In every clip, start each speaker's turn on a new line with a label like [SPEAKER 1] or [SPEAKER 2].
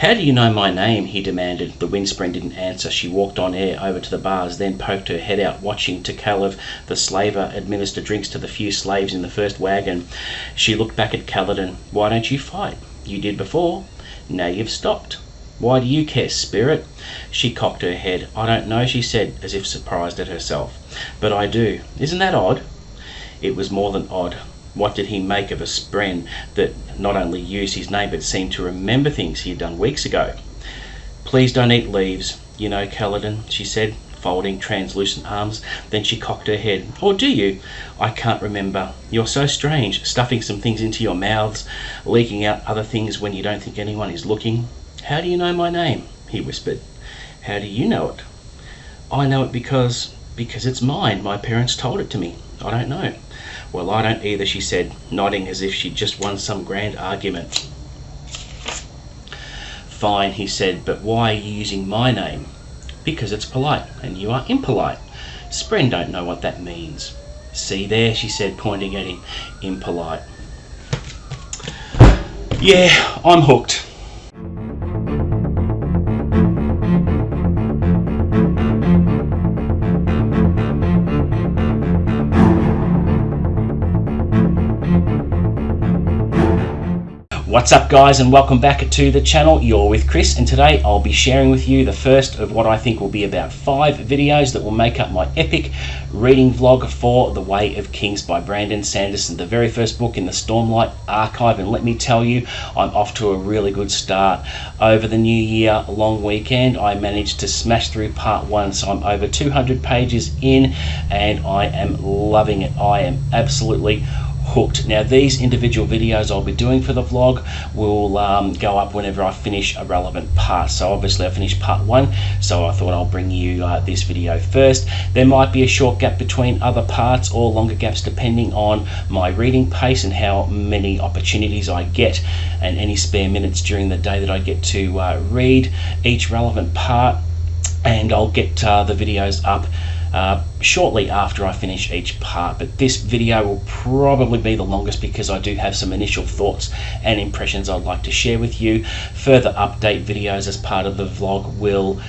[SPEAKER 1] "How do you know my name?" he demanded. The windscreen didn't answer. She walked on air over to the bars, then poked her head out, watching Tkalov, the slaver, administer drinks to the few slaves in the first wagon. She looked back at Kaladin. "Why don't you fight? You did before. Now you've stopped. Why do you care, spirit?" She cocked her head. "I don't know," she said, as if surprised at herself. "But I do. Isn't that odd?" It was more than odd. What did he make of a spren that not only used his name but seemed to remember things he had done weeks ago? "Please don't eat leaves, you know, Kaladin," she said, folding translucent arms. Then she cocked her head. "Or do you? I can't remember. You're so strange, stuffing some things into your mouths, leaking out other things when you don't think anyone is looking." "How do you know my name?" he whispered. "How do you know it?" "I know it because it's mine. My parents told it to me. I don't know." "Well, I don't either," she said, nodding as if she'd just won some grand argument. "Fine," he said, "but why are you using my name?" "Because it's polite, and you are impolite. Spren don't know what that means." "See there," she said, pointing at him. "Impolite." "Yeah, I'm hooked." What's up, guys, and welcome back to the channel. You're with Chris, and today I'll be sharing with you the first of what I think will be about 5 videos that will make up my epic reading vlog for The Way of Kings by Brandon Sanderson, the very first book in the Stormlight archive. And let me tell you, I'm off to a really good start. Over the New Year long weekend, I managed to smash through part 1, so I'm over 200 pages in, and I am loving it. I am absolutely hooked. Now, these individual videos I'll be doing for the vlog will go up whenever I finish a relevant part. So obviously I finished part 1, so I thought I'll bring you this video first. There might be a short gap between other parts, or longer gaps depending on my reading pace and how many opportunities I get, and any spare minutes during the day that I get to read each relevant part. And I'll get the videos up shortly after I finish each part, but this video will probably be the longest because I do have some initial thoughts and impressions I'd like to share with you. Further update videos as part of the vlog will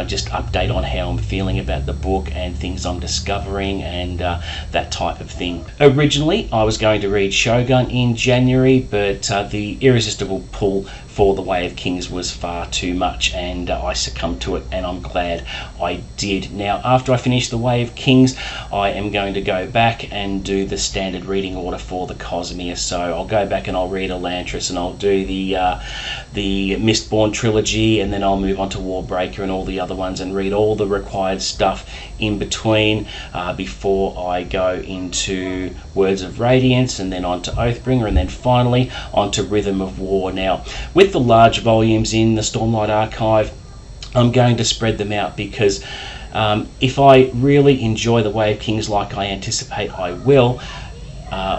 [SPEAKER 1] just update on how I'm feeling about the book and things I'm discovering and that type of thing. Originally I was going to read Shogun in January, but the irresistible pull for The Way of Kings was far too much, and I succumbed to it, and I'm glad I did. Now, after I finish The Way of Kings, I am going to go back and do the standard reading order for the Cosmere. So I'll go back and I'll read Elantris, and I'll do the Mistborn trilogy, and then I'll move on to Warbreaker and all the other ones and read all the required stuff in between before I go into Words of Radiance, and then on to Oathbringer, and then finally on to Rhythm of War. Now, with the large volumes in the Stormlight archive, I'm going to spread them out because if I really enjoy The Way of Kings like I anticipate I will,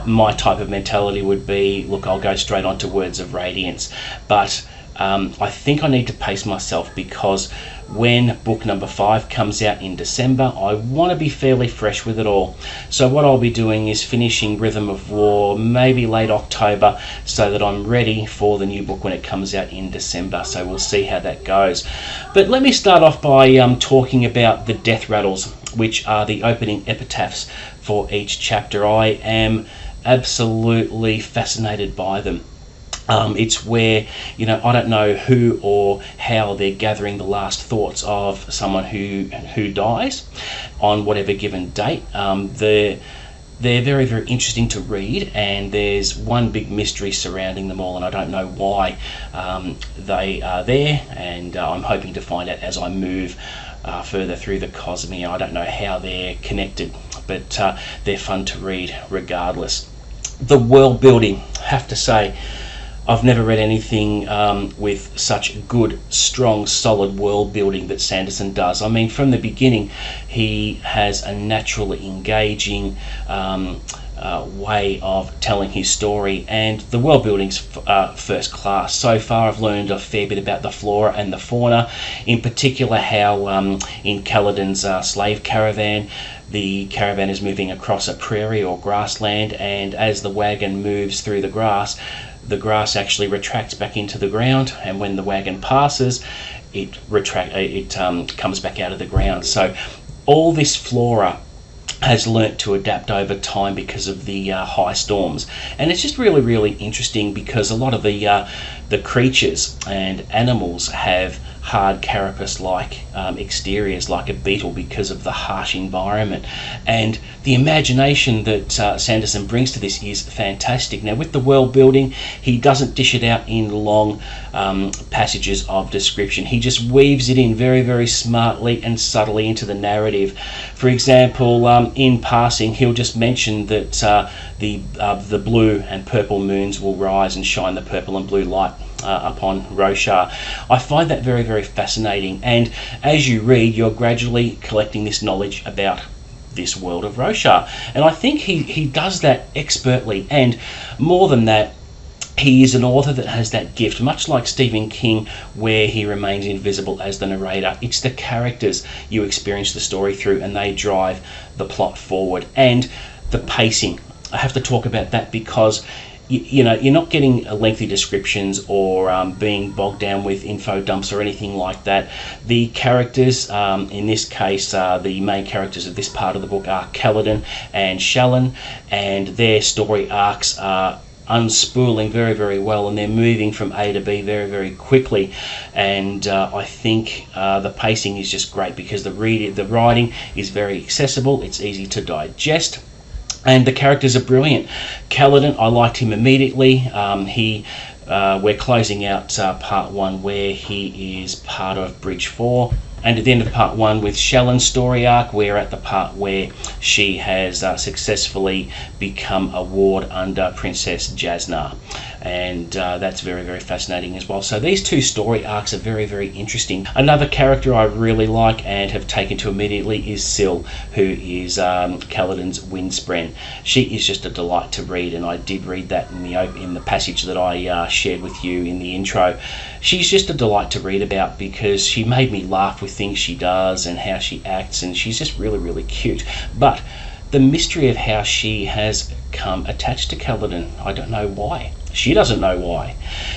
[SPEAKER 1] my type of mentality would be, look, I'll go straight on to Words of Radiance. But I think I need to pace myself, because when book number 5 comes out in December, I want to be fairly fresh with it all. So what I'll be doing is finishing Rhythm of War maybe late October, so that I'm ready for the new book when it comes out in December. So we'll see how that goes. But let me start off by talking about the death rattles, which are the opening epitaphs for each chapter. I am absolutely fascinated by them. It's where, you know, I don't know who or how they're gathering the last thoughts of someone who dies on whatever given date. They're very, very interesting to read, and there's one big mystery surrounding them all, and I don't know why they are there, and I'm hoping to find out as I move further through the Cosmere. I don't know how they're connected, but they're fun to read regardless. The world building, I have to say, I've never read anything with such good, strong, solid world building that Sanderson does. I mean, from the beginning, he has a naturally engaging way of telling his story, and the world building's first class. So far I've learned a fair bit about the flora and the fauna, in particular how in Kaladin's slave caravan, the caravan is moving across a prairie or grassland, and as the wagon moves through the grass, the grass actually retracts back into the ground, and when the wagon passes, it comes back out of the ground. So all this flora has learnt to adapt over time because of the high storms, and it's just really interesting because a lot of the creatures and animals have hard carapace-like exteriors, like a beetle, because of the harsh environment. And the imagination that Sanderson brings to this is fantastic. Now, with the world building, he doesn't dish it out in long passages of description. He just weaves it in very smartly and subtly into the narrative. For example, in passing, he'll just mention that the blue and purple moons will rise and shine the purple and blue light upon Roshar. I find that very fascinating, and as you read, you're gradually collecting this knowledge about this world of Roshar, and I think he does that expertly. And more than that, he is an author that has that gift, much like Stephen King, where he remains invisible as the narrator. It's the characters you experience the story through, and they drive the plot forward. And the pacing, I have to talk about that, because you know, you're not getting lengthy descriptions or being bogged down with info dumps or anything like that. The characters, in this case, the main characters of this part of the book are Kaladin and Shallan, and their story arcs are unspooling very well, and they're moving from A to B very quickly. And I think the pacing is just great because the writing is very accessible, it's easy to digest, and the characters are brilliant. Kaladin, I liked him immediately. We're closing out part 1 where he is part of Bridge 4, and at the end of part 1 with Shallan's story arc, we're at the part where she has successfully become a ward under Princess Jasnar, and that's very fascinating as well. So these two story arcs are very interesting. Another character I really like and have taken to immediately is Syl, who is Kaladin's Windspren. She is just a delight to read, and I did read that in the passage that I shared with you in the intro. She's just a delight to read about because she made me laugh with things she does and how she acts, and she's just really cute. But the mystery of how she has come attached to Kaladin, I don't know why. She doesn't know why.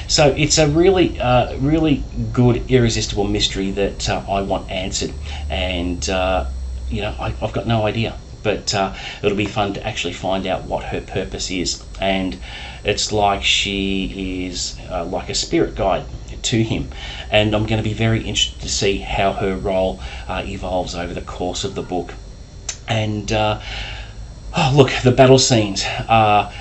[SPEAKER 1] So it's a really good, irresistible mystery that I want answered, and I've got no idea. But it'll be fun to actually find out what her purpose is. And it's like she is like a spirit guide to him. And I'm going to be very interested to see how her role evolves over the course of the book. And look, the battle scenes are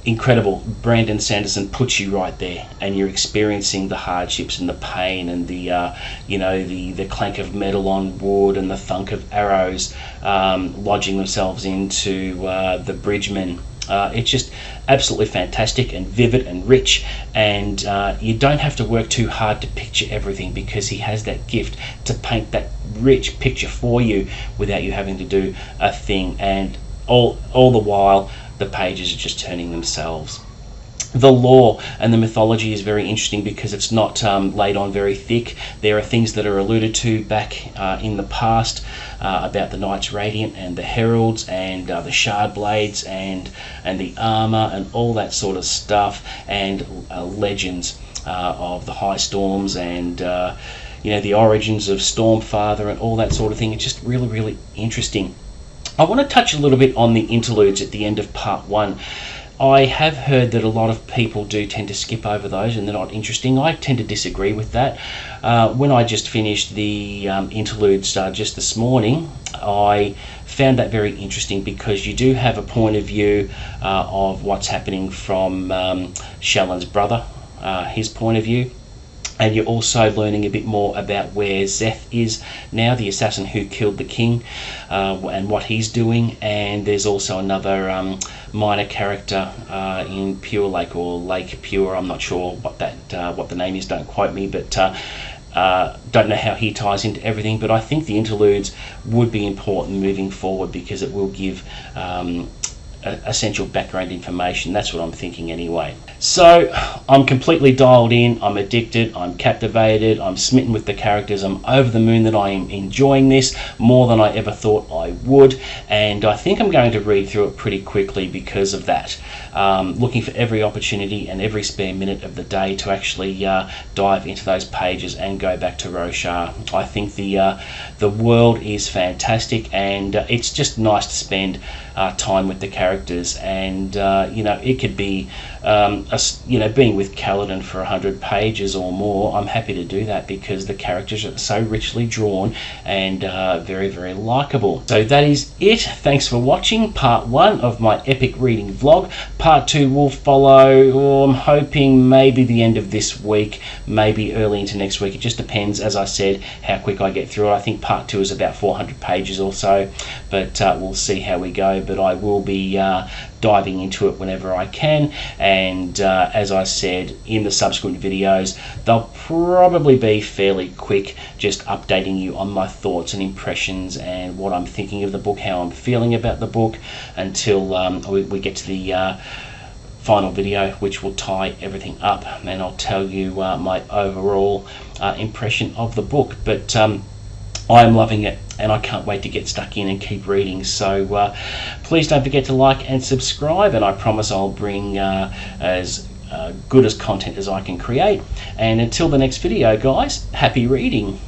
[SPEAKER 1] incredible. Brandon Sanderson puts you right there, and you're experiencing the hardships and the pain and the clank of metal on wood and the thunk of arrows lodging themselves into the bridgemen. It's just absolutely fantastic and vivid and rich, and you don't have to work too hard to picture everything, because he has that gift to paint that rich picture for you without you having to do a thing, and all the while the pages are just turning themselves. The lore and the mythology is very interesting because it's not laid on very thick. There are things that are alluded to back in the past about the Knights Radiant and the Heralds and the Shard Blades and the armour and all that sort of stuff, and legends of the High Storms and the origins of Stormfather and all that sort of thing. It's just really interesting. I want to touch a little bit on the interludes at the end of part 1. I have heard that a lot of people do tend to skip over those and they're not interesting. I tend to disagree with that. When I just finished the interludes just this morning, I found that very interesting because you do have a point of view of what's happening from Shallan's brother, his point of view. And you're also learning a bit more about where Zeth is now, the assassin who killed the king, and what he's doing. And there's also another minor character in Pure Lake, or Lake Pure. I'm not sure what the name is, don't quote me, but don't know how he ties into everything. But I think the interludes would be important moving forward because it will give essential background information. That's what I'm thinking anyway. So I'm completely dialed in, I'm addicted, I'm captivated, I'm smitten with the characters, I'm over the moon that I am enjoying this more than I ever thought I would, and I think I'm going to read through it pretty quickly because of that. Looking for every opportunity and every spare minute of the day to actually dive into those pages and go back to Roshar. I think the world is fantastic, and it's just nice to spend time with the characters, and it could be being with Kaladin for 100 pages or more. I'm happy to do that because the characters are so richly drawn and very, very likable. So that is it. Thanks for watching part 1 of my epic reading vlog. Part 2 will follow, I'm hoping maybe the end of this week, maybe early into next week. It just depends, as I said, how quick I get through it. I think part 2 is about 400 pages or so, but we'll see how we go. But I will be diving into it whenever I can, and as I said in the subsequent videos, they'll probably be fairly quick, just updating you on my thoughts and impressions and what I'm thinking of the book, how I'm feeling about the book, until we get to the final video, which will tie everything up, and I'll tell you my overall impression of the book. But I am loving it, and I can't wait to get stuck in and keep reading. So please don't forget to like and subscribe, and I promise I'll bring as good as content as I can create. And until the next video, guys, happy reading.